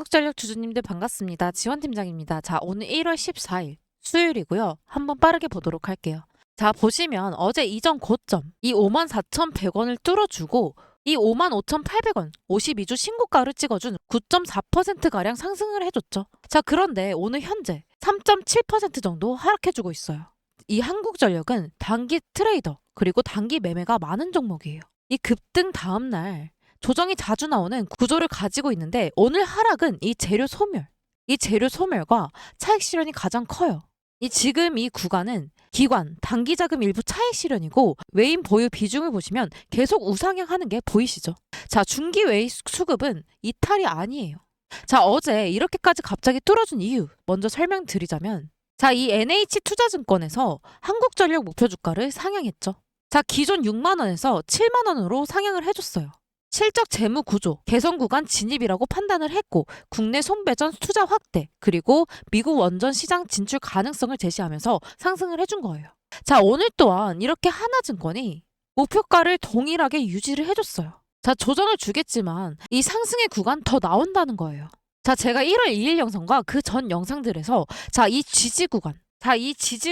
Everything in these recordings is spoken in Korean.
한국전력 주주님들 반갑습니다. 지원팀장입니다. 자, 오늘 1월 14일 수요일이고요. 한번 빠르게 보도록 할게요. 자, 보시면 어제 이전 고점 이 54,100원을 뚫어주고 이 55,800원 52주 신고가를 찍어준 9.4%가량 상승을 해줬죠. 자, 그런데 오늘 현재 3.7% 정도 하락해주고 있어요. 이 한국전력은 단기 트레이더 그리고 단기 매매가 많은 종목이에요. 이 급등 다음날 조정이 자주 나오는 구조를 가지고 있는데 오늘 하락은 이 재료 소멸과 차익 실현이 가장 커요. 지금 이 구간은 기관, 단기 자금 일부 차익 실현이고 외인 보유 비중을 보시면 계속 우상향하는 게 보이시죠? 자, 중기 외인 수급은 이탈이 아니에요. 자, 어제 이렇게까지 갑자기 뚫어준 이유 먼저 설명드리자면 자, 이 NH투자증권에서 한국전력 목표 주가를 상향했죠. 자, 기존 6만 원에서 7만 원으로 상향을 해줬어요. 실적 재무 구조, 개선 구간 진입이라고 판단을 했고 국내 손배전 투자 확대 그리고 미국 원전 시장 진출 가능성을 제시하면서 상승을 해준 거예요. 자, 오늘 또한 이렇게 하나증권이 목표가를 동일하게 유지를 해줬어요. 자, 조정을 주겠지만 이 상승의 구간 더 나온다는 거예요. 자, 제가 1월 2일 영상과 그 전 영상들에서 이 지지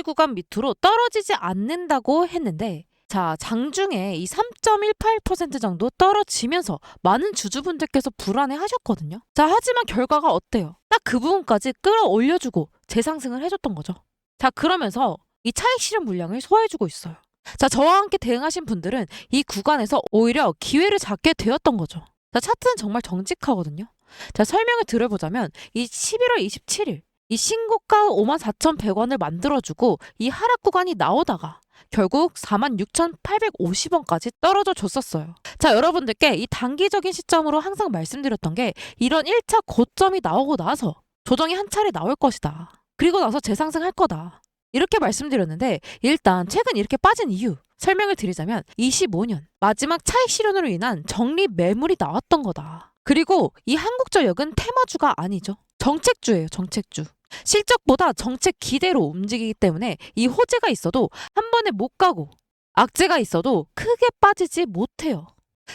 구간 밑으로 떨어지지 않는다고 했는데 자, 장중에 이 3.18% 정도 떨어지면서 많은 주주분들께서 불안해 하셨거든요. 자, 하지만 결과가 어때요? 딱 그 부분까지 끌어올려주고 재상승을 해줬던 거죠. 자, 그러면서 이 차익 실현 물량을 소화해주고 있어요. 자, 저와 함께 대응하신 분들은 이 구간에서 오히려 기회를 잡게 되었던 거죠. 자, 차트는 정말 정직하거든요. 자, 설명을 들어보자면 이 11월 27일 이 신고가 54,100원을 만들어주고 이 하락 구간이 나오다가 결국 46,850원까지 떨어져 줬었어요. 자, 여러분들께 이 단기적인 시점으로 항상 말씀드렸던 게 이런 1차 고점이 나오고 나서 조정이 한 차례 나올 것이다. 그리고 나서 재상승할 거다. 이렇게 말씀드렸는데 일단 최근 이렇게 빠진 이유 설명을 드리자면 25년 마지막 차익 실현으로 인한 적립 매물이 나왔던 거다. 그리고 이 한국전력은 테마주가 아니죠. 정책주예요, 정책주. 실적보다 정책 기대로 움직이기 때문에 이 호재가 있어도 한 번에 못 가고 악재가 있어도 크게 빠지지 못해요.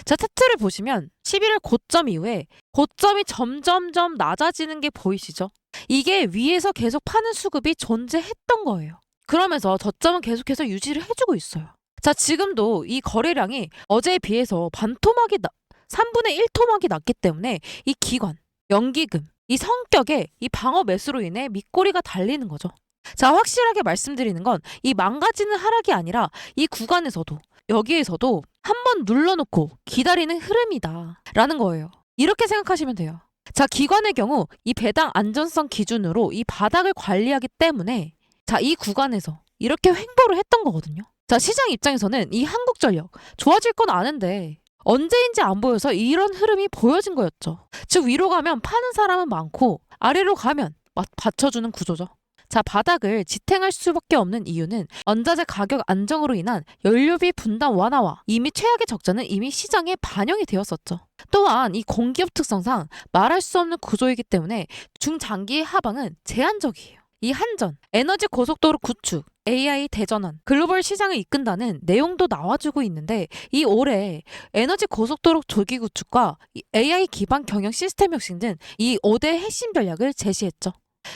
자, 차트를 보시면 11월 고점 이후에 고점이 점점점 낮아지는 게 보이시죠? 이게 위에서 계속 파는 수급이 존재했던 거예요. 그러면서 저점은 계속해서 유지를 해주고 있어요. 자, 지금도 이 거래량이 어제에 비해서 3분의 1 토막이 났기 때문에 이 기관, 연기금, 이 성격에 이 방어 매수로 인해 밑꼬리가 달리는 거죠. 자, 확실하게 말씀드리는 건 이 망가지는 하락이 아니라 이 구간에서도 여기에서도 한번 눌러놓고 기다리는 흐름이다 라는 거예요. 이렇게 생각하시면 돼요. 자, 기관의 경우 이 배당 안전성 기준으로 이 바닥을 관리하기 때문에 자, 이 구간에서 이렇게 횡보를 했던 거거든요. 자, 시장 입장에서는 이 한국전력 좋아질 건 아는데 언제인지 안 보여서 이런 흐름이 보여진 거였죠. 즉 위로 가면 파는 사람은 많고 아래로 가면 받쳐주는 구조죠. 자, 바닥을 지탱할 수밖에 없는 이유는 원자재 가격 안정으로 인한 연료비 분담 완화와 이미 최악의 적자는 이미 시장에 반영이 되었었죠. 또한 이 공기업 특성상 말할 수 없는 구조이기 때문에 중장기의 하방은 제한적이에요. 이 한전, 에너지 고속도로 구축, AI 대전환, 글로벌 시장을 이끈다는 내용도 나와주고 있는데 이 올해 에너지 고속도로 조기 구축과 AI 기반 경영 시스템 혁신 등 이 5대 핵심 전략을 제시했죠.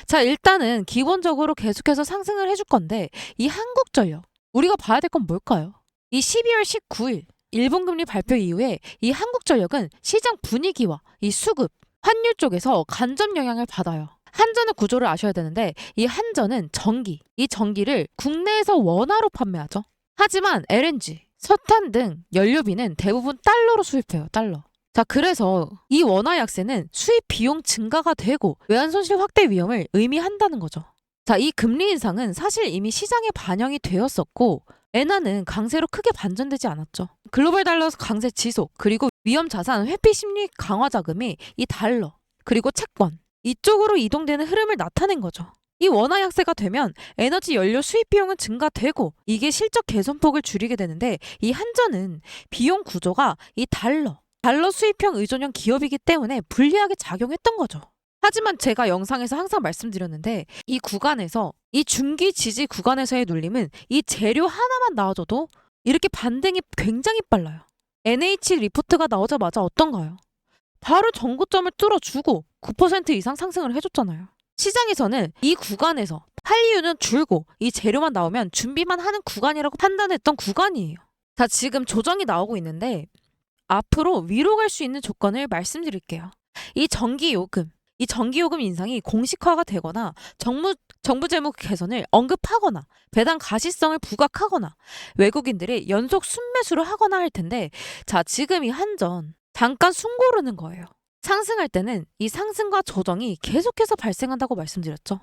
자, 일단은 기본적으로 계속해서 상승을 해줄 건데 이 한국전력, 우리가 봐야 될 건 뭘까요? 이 12월 19일 1분금리 발표 이후에 이 한국전력은 시장 분위기와 이 수급, 환율 쪽에서 간접 영향을 받아요. 한전의 구조를 아셔야 되는데 이 한전은 이 전기를 국내에서 원화로 판매하죠. 하지만 LNG, 석탄 등 연료비는 대부분 달러로 수입해요. 달러. 자, 그래서 이 원화 약세는 수입 비용 증가가 되고 외환 손실 확대 위험을 의미한다는 거죠. 자, 이 금리 인상은 사실 이미 시장에 반영이 되었었고 엔화는 강세로 크게 반전되지 않았죠. 글로벌 달러 강세 지속 그리고 위험 자산 회피 심리 강화 자금이 이 달러 그리고 채권 이쪽으로 이동되는 흐름을 나타낸 거죠. 이 원화 약세가 되면 에너지 연료 수입 비용은 증가되고 이게 실적 개선폭을 줄이게 되는데 이 한전은 비용 구조가 이 달러 수입형 의존형 기업이기 때문에 불리하게 작용했던 거죠. 하지만 제가 영상에서 항상 말씀드렸는데 이 구간에서 이 중기 지지 구간에서의 눌림은 이 재료 하나만 나와줘도 이렇게 반등이 굉장히 빨라요. NH 리포트가 나오자마자 어떤가요? 바로 전고점을 뚫어주고 9% 이상 상승을 해줬잖아요. 시장에서는 이 구간에서 팔 이유는 줄고 이 재료만 나오면 준비만 하는 구간이라고 판단했던 구간이에요. 자, 지금 조정이 나오고 있는데 앞으로 위로 갈 수 있는 조건을 말씀드릴게요. 이 전기요금 인상이 공식화가 되거나 정부 재무 개선을 언급하거나 배당 가시성을 부각하거나 외국인들이 연속 순매수를 하거나 할 텐데, 자, 지금 이 한전 잠깐 숨 고르는 거예요. 상승할 때는 이 상승과 조정이 계속해서 발생한다고 말씀드렸죠.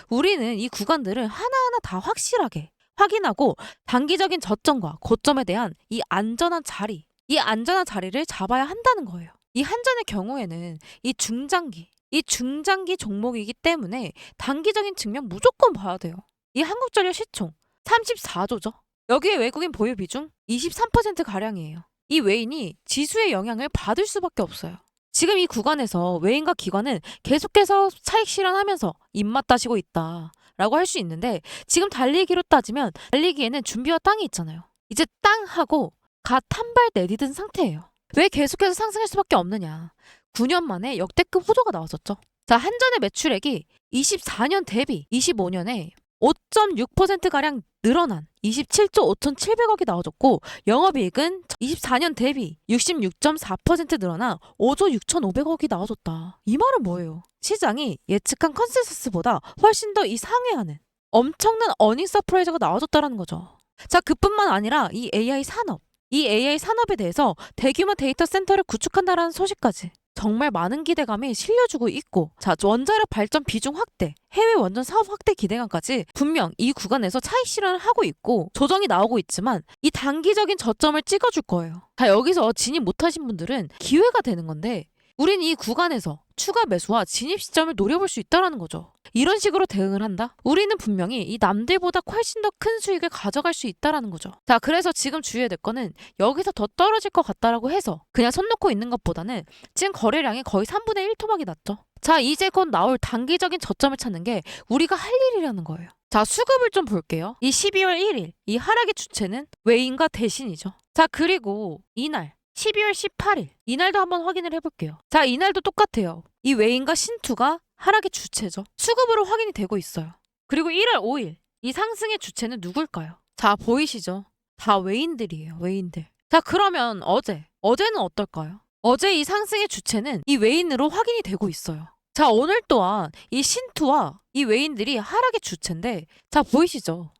우리는 이 구간들을 하나하나 다 확실하게 확인하고 단기적인 저점과 고점에 대한 이 안전한 자리를 잡아야 한다는 거예요. 이 한전의 경우에는 이 중장기 종목이기 때문에 단기적인 측면 무조건 봐야 돼요. 이 한국전력 시총 34조죠. 여기에 외국인 보유 비중 23%가량이에요. 이 외인이 지수의 영향을 받을 수밖에 없어요. 지금 이 구간에서 외인과 기관은 계속해서 차익 실현하면서 입맛 따시고 있다라고 할 수 있는데, 지금 달리기로 따지면 달리기에는 준비와 땅이 있잖아요. 이제 땅하고 갓 한 발 내디딘 상태예요. 왜 계속해서 상승할 수밖에 없느냐. 9년 만에 역대급 호조가 나왔었죠. 자, 한전의 매출액이 24년 대비 25년에 5.6%가량 늘어난 27조 5,700억이 나와줬고, 영업이익은 24년 대비 66.4% 늘어나 5조 6,500억이 나와줬다. 이 말은 뭐예요? 시장이 예측한 컨센서스보다 훨씬 더 이 상회하는 엄청난 어닝 서프라이즈가 나와줬다라는 거죠. 자, 그뿐만 아니라 이 AI 산업에 대해서 대규모 데이터 센터를 구축한다라는 소식까지 정말 많은 기대감이 실려주고 있고, 자, 원자력 발전 비중 확대, 해외 원전 사업 확대 기대감까지 분명 이 구간에서 차익 실현을 하고 있고 조정이 나오고 있지만 이 단기적인 저점을 찍어줄 거예요. 자, 여기서 진입 못하신 분들은 기회가 되는 건데, 우린 이 구간에서 추가 매수와 진입 시점을 노려볼 수 있다는 거죠. 이런 식으로 대응을 한다? 우리는 분명히 이 남들보다 훨씬 더 큰 수익을 가져갈 수 있다는 거죠. 자, 그래서 지금 주의해야 될 거는 여기서 더 떨어질 것 같다라고 해서 그냥 손 놓고 있는 것보다는 지금 거래량이 거의 3분의 1 토막이 났죠. 자, 이제 곧 나올 단기적인 저점을 찾는 게 우리가 할 일이라는 거예요. 자, 수급을 좀 볼게요. 이 12월 1일 이 하락의 주체는 외인과 대신이죠. 자, 그리고 이날 12월 18일 이날도 한번 확인을 해볼게요. 자, 이날도 똑같아요. 이 외인과 신투가 하락의 주체죠. 수급으로 확인이 되고 있어요. 그리고 1월 5일 이 상승의 주체는 누굴까요? 자, 보이시죠? 다 외인들이에요. 외인들. 자, 그러면 어제는 어떨까요? 어제 이 상승의 주체는 이 외인으로 확인이 되고 있어요. 자, 오늘 또한 이 신투와 이 외인들이 하락의 주체인데, 자, 보이시죠?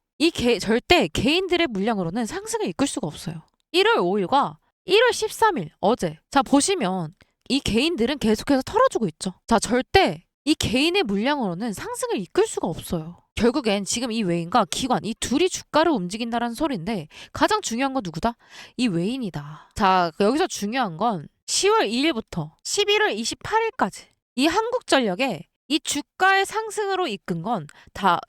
절대 개인들의 물량으로는 상승을 이끌 수가 없어요. 1월 5일과 1월 13일 어제, 자, 보시면 이 개인들은 계속해서 털어주고 있죠. 자, 절대 이 개인의 물량으로는 상승을 이끌 수가 없어요. 결국엔 지금 이 외인과 기관 이 둘이 주가를 움직인다는 소리인데, 가장 중요한 건 누구다? 이 외인이다. 자, 여기서 중요한 건 10월 2일부터 11월 28일까지 이 한국전력의 이 주가의 상승으로 이끈 건 다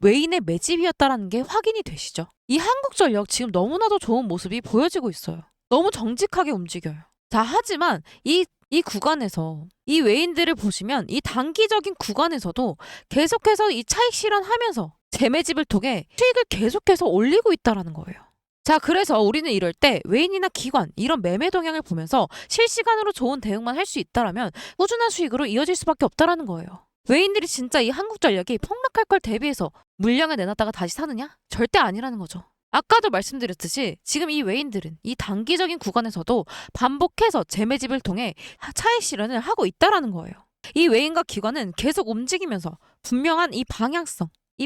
외인의 매집이었다라는 게 확인이 되시죠? 이 한국전력 지금 너무나도 좋은 모습이 보여지고 있어요. 너무 정직하게 움직여요. 자, 하지만 이 구간에서 이 외인들을 보시면 이 단기적인 구간에서도 계속해서 이 차익 실현하면서 재매집을 통해 수익을 계속해서 올리고 있다라는 거예요. 자, 그래서 우리는 이럴 때 외인이나 기관 이런 매매 동향을 보면서 실시간으로 좋은 대응만 할 수 있다라면 꾸준한 수익으로 이어질 수밖에 없다라는 거예요. 외인들이 진짜 이 한국전력이 폭락할 걸 대비해서 물량을 내놨다가 다시 사느냐? 절대 아니라는 거죠. 아까도 말씀드렸듯이 지금 이 외인들은 이 단기적인 구간에서도 반복해서 재매집을 통해 차익 실현을 하고 있다라는 거예요. 이 외인과 기관은 계속 움직이면서 분명한 이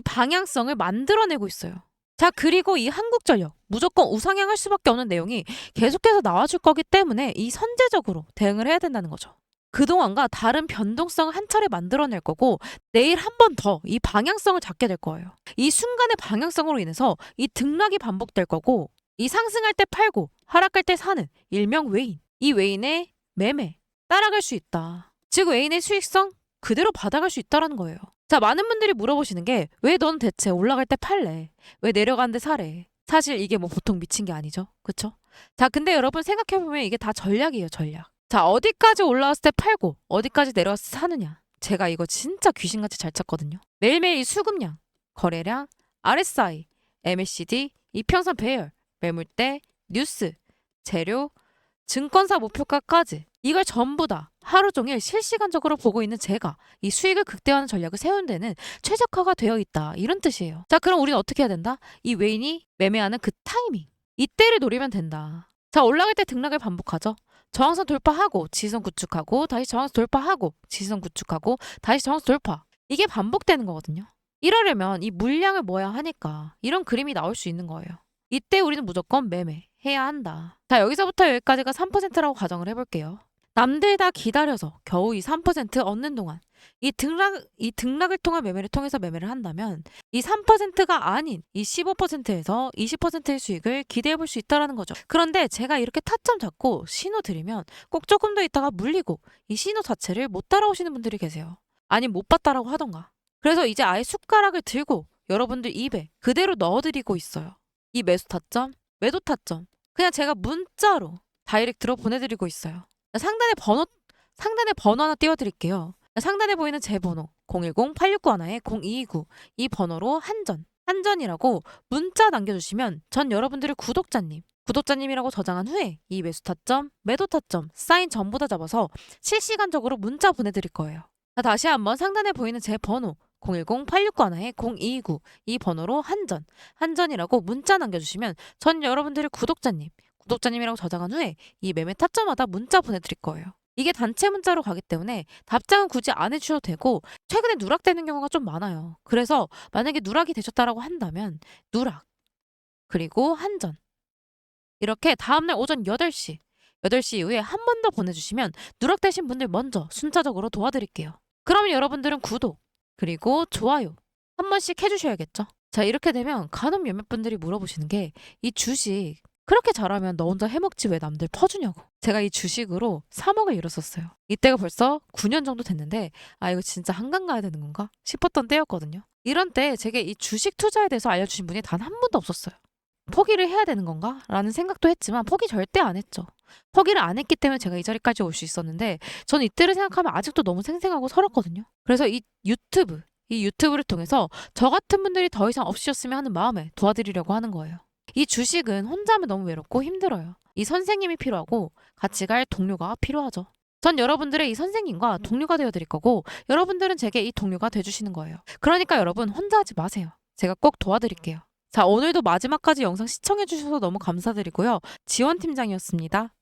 방향성을 만들어내고 있어요. 자, 그리고 이 한국전력 무조건 우상향할 수밖에 없는 내용이 계속해서 나와줄 거기 때문에 이 선제적으로 대응을 해야 된다는 거죠. 그동안과 다른 변동성을 한 차례 만들어낼 거고, 내일 한 번 더 이 방향성을 잡게 될 거예요. 이 순간의 방향성으로 인해서 이 등락이 반복될 거고, 이 상승할 때 팔고 하락할 때 사는 일명 외인, 이 외인의 매매 따라갈 수 있다. 즉 외인의 수익성 그대로 받아갈 수 있다는 거예요. 자, 많은 분들이 물어보시는 게 왜 넌 대체 올라갈 때 팔래? 왜 내려가는데 사래? 사실 이게 뭐 보통 미친 게 아니죠. 그쵸? 자, 근데 여러분 생각해보면 이게 다 전략이에요. 전략. 자, 어디까지 올라왔을 때 팔고 어디까지 내려왔을 때 사느냐. 제가 이거 진짜 귀신같이 잘 찾거든요. 매일매일 이 수급량, 거래량, RSI, MACD, 이평선 배열, 매물대, 뉴스, 재료, 증권사 목표가까지 이걸 전부 다 하루 종일 실시간적으로 보고 있는 제가 이 수익을 극대화하는 전략을 세우는 데는 최적화가 되어 있다. 이런 뜻이에요. 자, 그럼 우리는 어떻게 해야 된다? 이 외인이 매매하는 그 타이밍. 이때를 노리면 된다. 자, 올라갈 때 등락을 반복하죠. 저항선 돌파하고 지지선 구축하고 다시 저항선 돌파하고 지지선 구축하고 다시 저항선 돌파. 이게 반복되는 거거든요. 이러려면 이 물량을 모아야 하니까 이런 그림이 나올 수 있는 거예요. 이때 우리는 무조건 매매해야 한다. 자, 여기서부터 여기까지가 3%라고 가정을 해볼게요. 남들 다 기다려서 겨우 이 3% 얻는 동안 이 등락을 통한 매매를 통해서 매매를 한다면 이 3%가 아닌 이 15%에서 20%의 수익을 기대해 볼 수 있다는 거죠. 그런데 제가 이렇게 타점 잡고 신호 드리면 꼭 조금 더 있다가 물리고 이 신호 자체를 못 따라오시는 분들이 계세요. 아니 못 봤다라고 하던가. 그래서 이제 아예 숟가락을 들고 여러분들 입에 그대로 넣어드리고 있어요. 이 매수 타점, 매도 타점. 그냥 제가 문자로 다이렉트로 보내드리고 있어요. 상단에 번호 하나 띄워드릴게요. 상단에 보이는 제 번호 010-8691-0229 이 번호로 한전이라고 문자 남겨주시면 전 여러분들의 구독자님이라고 저장한 후에 이 매수 타점, 매도 타점, 사인 전부 다 잡아서 실시간적으로 문자 보내드릴 거예요. 자, 다시 한번 상단에 보이는 제 번호 010-8691-0229 이 번호로 한전이라고 문자 남겨주시면 전 여러분들의 구독자님이라고 저장한 후에 이 매매 타점마다 문자 보내드릴 거예요. 이게 단체 문자로 가기 때문에 답장은 굳이 안 해주셔도 되고 최근에 누락되는 경우가 좀 많아요. 그래서 만약에 누락이 되셨다라고 한다면 누락 그리고 한전 이렇게 다음날 오전 8시 이후에 한 번 더 보내주시면 누락되신 분들 먼저 순차적으로 도와드릴게요. 그러면 여러분들은 구독 그리고 좋아요 한 번씩 해주셔야겠죠. 자, 이렇게 되면 간혹 몇몇 분들이 물어보시는 게 이 주식 그렇게 잘하면 너 혼자 해먹지 왜 남들 퍼주냐고. 제가 이 주식으로 3억을 잃었었어요. 이때가 벌써 9년 정도 됐는데 아 이거 진짜 한강 가야 되는 건가 싶었던 때였거든요. 이런 때 제게 이 주식 투자에 대해서 알려주신 분이 단 한 분도 없었어요. 포기를 해야 되는 건가? 라는 생각도 했지만 포기 절대 안 했죠. 포기를 안 했기 때문에 제가 이 자리까지 올 수 있었는데 저는 이때를 생각하면 아직도 너무 생생하고 서럽거든요. 그래서 이 유튜브를 통해서 저 같은 분들이 더 이상 없으셨으면 하는 마음에 도와드리려고 하는 거예요. 이 주식은 혼자 하면 너무 외롭고 힘들어요. 이 선생님이 필요하고 같이 갈 동료가 필요하죠. 전 여러분들의 이 선생님과 동료가 되어드릴 거고 여러분들은 제게 이 동료가 돼주시는 거예요. 그러니까 여러분 혼자 하지 마세요. 제가 꼭 도와드릴게요. 자, 오늘도 마지막까지 영상 시청해주셔서 너무 감사드리고요. 지원팀장이었습니다.